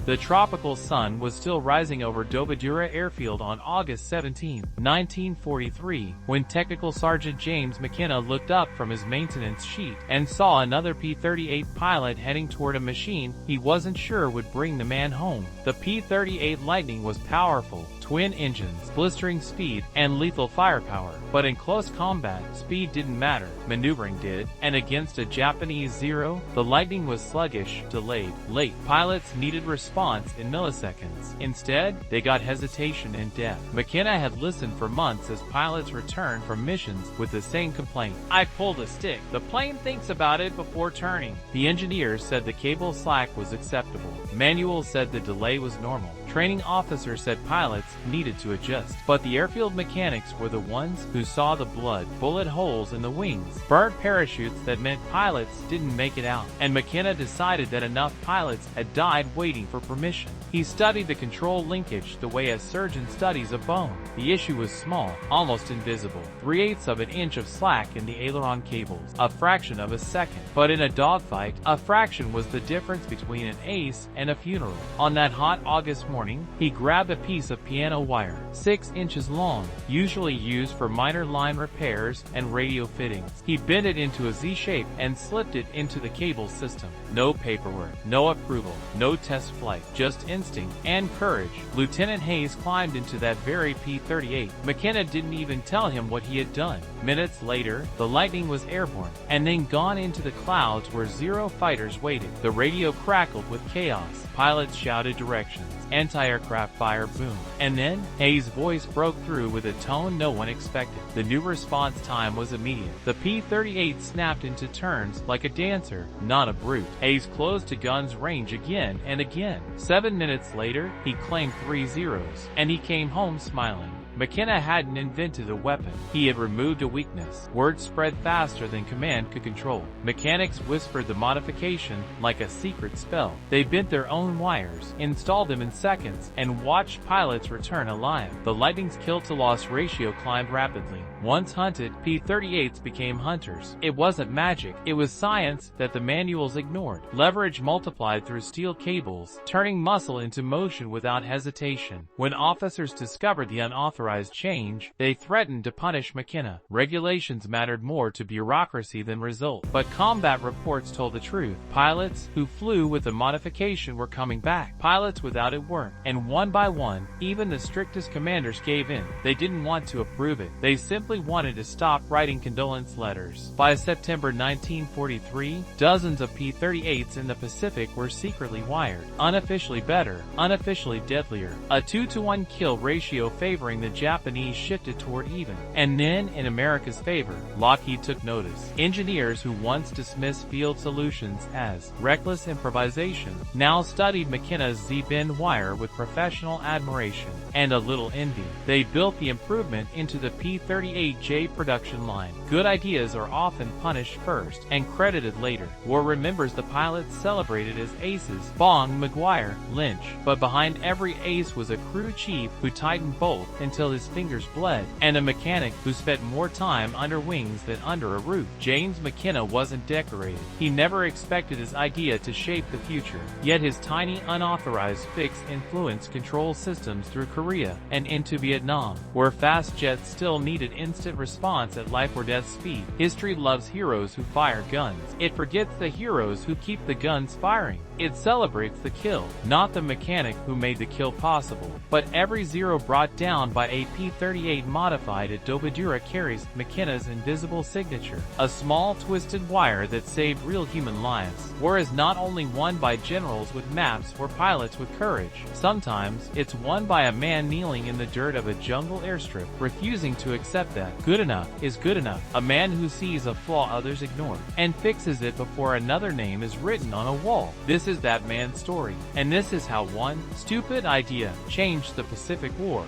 The tropical sun was still rising over WWII airfield on August 17, 1943, when Technical Sergeant James McKenna looked up from his maintenance sheet and saw another P-38 pilot heading toward a machine he wasn't sure would bring the man home. The P-38 Lightning was powerful, twin engines, blistering speed, and lethal firepower. But in close combat, speed didn't matter, maneuvering did, and against a Japanese Zero, the Lightning was sluggish, delayed, late. Pilots needed response in milliseconds. Instead, they got hesitation and death. McKenna had listened for months as pilots returned from missions with the same complaint. "I pulled a stick. The plane thinks about it before turning." The engineers said the cable slack was acceptable. Manuals said the delay was normal. Training officers said pilots needed to adjust. But the airfield mechanics were the ones who saw the blood, bullet holes in the wings, burnt parachutes that meant pilots didn't make it out. And McKenna decided that enough pilots had died waiting for permission. He studied the control linkage the way a surgeon studies a bone. The issue was small, almost invisible. 3/8 of an inch of slack in the aileron cables, a fraction of a second. But in a dogfight, a fraction was the difference between an ace and a funeral. On that hot August morning, he grabbed a piece of piano wire, 6 inches long, usually used for minor line repairs and radio fittings. He bent it into a Z shape and slipped it into the cable system. No paperwork, no approval, no test flight, just instinct and courage. Lieutenant Hayes climbed into that very P-38. McKenna didn't even tell him what he had done. Minutes later, the Lightning was airborne, and then gone into the clouds where Zero fighters waited. The radio crackled with chaos. Pilots shouted directions. Anti-aircraft fire boomed. And then, Hayes' voice broke through with a tone no one expected. The new response time was immediate. The P-38 snapped into turns like a dancer, not a brute. Hayes closed to gun's range again and again. 7 minutes later, he claimed 3 zeros, and he came home smiling. McKenna hadn't invented a weapon. He had removed a weakness. Word spread faster than command could control. Mechanics whispered the modification like a secret spell. They bent their own wires, installed them in seconds, and watched pilots return alive. The Lightning's kill-to-loss ratio climbed rapidly. Once hunted, P-38s became hunters. It wasn't magic. It was science that the manuals ignored. Leverage multiplied through steel cables, turning muscle into motion without hesitation. When officers discovered the unauthorized change, they threatened to punish McKenna. Regulations mattered more to bureaucracy than result. But combat reports told the truth. Pilots who flew with the modification were coming back. Pilots without it weren't. And one by one, even the strictest commanders gave in. They didn't want to approve it. They simply wanted to stop writing condolence letters. By September 1943, dozens of P-38s in the Pacific were secretly wired. Unofficially better, unofficially deadlier. A 2-to-1 kill ratio favoring the Japanese shifted toward even. And then, in America's favor, Lockheed took notice. Engineers who once dismissed field solutions as reckless improvisation now studied McKenna's Z-bend wire with professional admiration and a little envy. They built the improvement into the P-38J production line. Good ideas are often punished first and credited later. War remembers the pilots celebrated as aces: Bong, McGuire, Lynch. But behind every ace was a crew chief who tightened bolt until his fingers bled, and a mechanic who spent more time under wings than under a roof. James McKenna wasn't decorated. He never expected his idea to shape the future. Yet his tiny unauthorized fix influenced control systems through Korea and into Vietnam, where fast jets still needed instant response at life or death speed. History loves heroes who fire guns. It forgets the heroes who keep the guns firing. It celebrates the kill, not the mechanic who made the kill possible. But every zero brought down by a P-38 modified at WWII carries McKenna's invisible signature, a small twisted wire that saved real human lives. War is not only won by generals with maps or pilots with courage. Sometimes, it's won by a man kneeling in the dirt of a jungle airstrip, refusing to accept that good enough is good enough. A man who sees a flaw others ignore, and fixes it before another name is written on a wall. This is that man's story. And this is how one stupid idea changed the Pacific War.